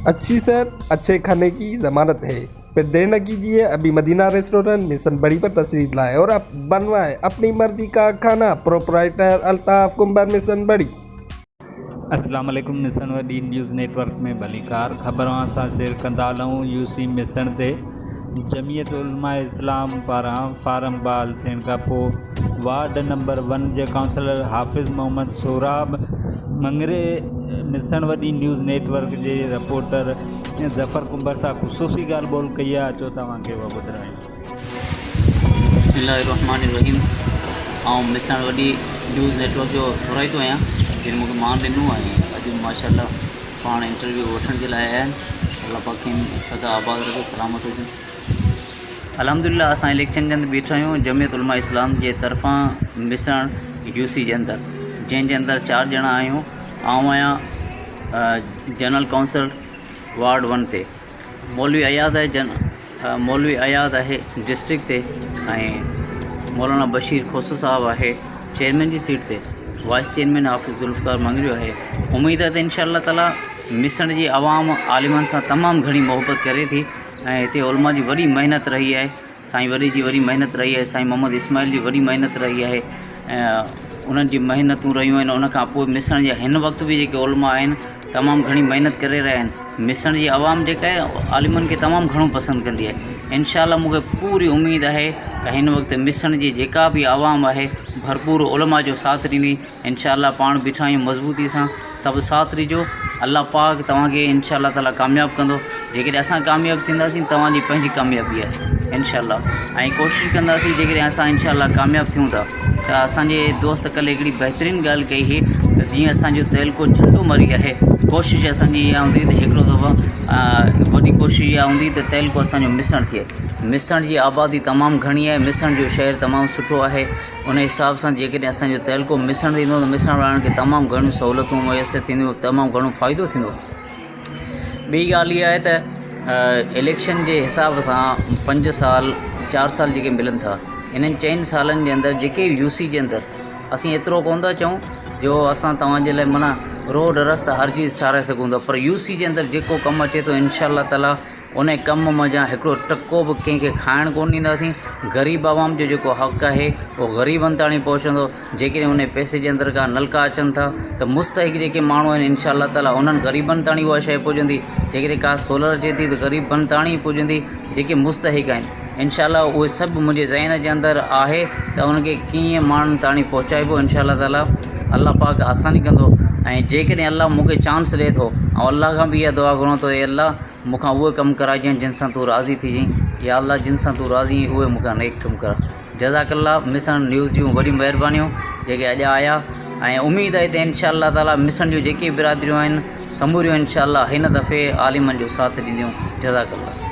अच्छी सेहत अच्छे खाने की ज़मानत है। फिर देर न कीजिए, अभी मदीना रेस्टोरेंट मिशन बड़ी पर तशरीफ लाए और अब बनवाए अपनी मर्जी का खाना। प्रोप्राइटर अल्ताफ कुंबर, मिशन बड़ी। अस्सलाम वालेकुम। मिशन वडी न्यूज़ नेटवर्क में भलीकार ख़बरों असां शेयर कंदा हलूं। यूसी मिशन ते जमीयत उलमा इस्लाम पारां फार्म बहाल थियण खां पोइ वार्ड नंबर 1 जे काउंसलर हाफ़िज़ मोहम्मद सोराब मंगरे मिशन वडी न्यूज़ नेटवर्क जे रिपोर्टर ज़फ़र कुंबर सां ख़ुसूसी ॻाल्हि ॿोल कई आहे। अचो तव्हांखे उहा ॿुधायूं। बिस्मिल्लाहिर्रहमानिर्रहीम। ऐं मिशन वडी न्यूज़ नेटवर्क जो घुराईंदो आहियां जिन मूंखे मान ॾिनो आहे। अॼु माशाल्लाह पाण इंटरव्यू वठण जे लाइ आया आहिनि। अल्लाह पाक खे सदा आबाद रखे, सलामत हुजनि। अल्हम्दुलिल्लाह असां इलेक्शन जे अंदरि बीठा आहियूं जमीयत उलमा इस्लाम जे तरफ़ां मिशन यूसी जे अंदरि, जंहिंजे अंदरि 4 ॼणा आहियूं। आउं आहियां जनरल काउंसिल वार्ड 1 ते, मौलवी अयाद आहे डिस्ट्रिक्ट ते, ऐं मौलाना बशीर खोसो साहब आहे चेयरमैन जी सीट ते, वाइस चेयरमैन हाफ़िज़ ज़ुल्फ़िकार मंगरियो आहे। उम्मीद है त इंशाअल्लाह ताला मिशन जी आवाम आलिमन सां तमामु घणी मोहब्बत करे थी, ऐं हिते उलमा जी वॾी महिनत रही आहे, साईं वरी जी वॾी महिनत रही आहे, साईं मोहम्मद इस्माइल जी वॾी महिनत रही आहे। उन्हनि जी महिनतूं रहियूं आहिनि। उन खां पोइ मिशन जे हिन वक़्तु बि जेके उलमा आहिनि तमामु घणी महिनत करे रहिया आहिनि। मिशन जी आवाम जेका आहे आलिमनि खे तमामु घणो पसंदि कंदी आहे। इंशाअल्लाह मूंखे पूरी उमेद आहे त हिन वक़्तु मिशन जी जेका बि आवाम आहे भरपूर उलमा जो साथ ॾींदी। इंशाअल्लाह पाण बीठा आहियूं मज़बूती सां, सभु साथ ॾिजो। अल्लाह पाक तव्हांखे इंशाअल्लाह ताला कामयाबु कंदो। जेकॾहिं असां कामयाबु थींदासीं तव्हांजी पंहिंजी कामयाबी आहे इंशाअल्लाह। ऐं कोशिशि कंदासीं जेकॾहिं असां इंशाअल्लाह कामयाबु थियूं था त असांजे दोस्त कल्ह हिकिड़ी बहितरीनु ॻाल्हि कई हुई त जीअं असांजो तहलको झंडो मरी आहे, कोशिशि असांजी इहा हूंदी त हिकिड़ो दफ़ो वॾी कोशिशि इहा हूंदी त तहलको असांजो मिसण थिए। मिसण जी आबादी तमामु घणी आहे, मिसण जो शहर तमामु सुठो आहे। उन हिसाब सां जेकॾहिं असांजो तहलको मिसण थींदो त मिसण वारनि खे तमामु घणियूं सहूलियतूं मुयसरु थींदियूं, तमामु घणो फ़ाइदो थींदो। ॿी ॻाल्हि इहा आहे त इलेक्शन जे हिसाब सां 5 साल 4 साल जेके मिलनि था, इन्हनि 4 सालनि जे अंदरि जेके यूसी जे अंदरि असीं एतिरो कोन था चऊं जो असां तव्हांजे लाइ माना रोड रस्ता हर चीज़ ठाराए सघूं था, पर यूसी जे अंदरि जेको कमु अचे थो इंशाअल्लाह ताला उन कम मज़ा हिकिड़ो टको बि कंहिंखे खाइण कोन ॾींदासीं। ग़रीब आवाम जो जेको हक़ आहे उहो ग़रीबनि ताणी पहुचंदो। जेकॾहिं उन पैसे जे अंदरि का नलका अचनि था त मुस्तहिक जेके माण्हू आहिनि इंशाअल्लाह ताला उन्हनि ग़रीबनि ताणी उहा शइ पुॼंदी। जेकॾहिं का सोलर अचे थी त ग़रीबनि ताणी पुॼंदी जेके मुस्तहिक आहिनि। इंशाअल्लाह उहे सभु मुंहिंजे ज़हन जे अंदरि आहे त उनखे कीअं माण्हुनि ताणी पहुचाइबो। इंशाअल्लाह ताला अल्लाह पाक आसानी कंदो। ऐं जेकॾहिं अल्लाह मूंखे चांस ॾिए थो, ऐं अल्लाह खां बि इहा दुआ घुरां थो, ए अल्लाह मूंखां उहे कमु कराइजांइ जिन सां तूं राज़ी थी जाईं, या अल्लाह जिन सां तूं राज़ी आहीं उहे मूंखां नेक कमु करा। जज़ाकल्लाह। मिशन न्यूज़ जूं वॾी महिरबानियूं जेके अॼु आया, ऐं उमेद आहे त इंशाअल्लाह ताला मिशन जूं जेके बिरादरियूं आहिनि समूरियूं इंशाअल्लाह हिन दफ़े आलिमनि जो साथ ॾींदियूं। जज़ाकल्लाह।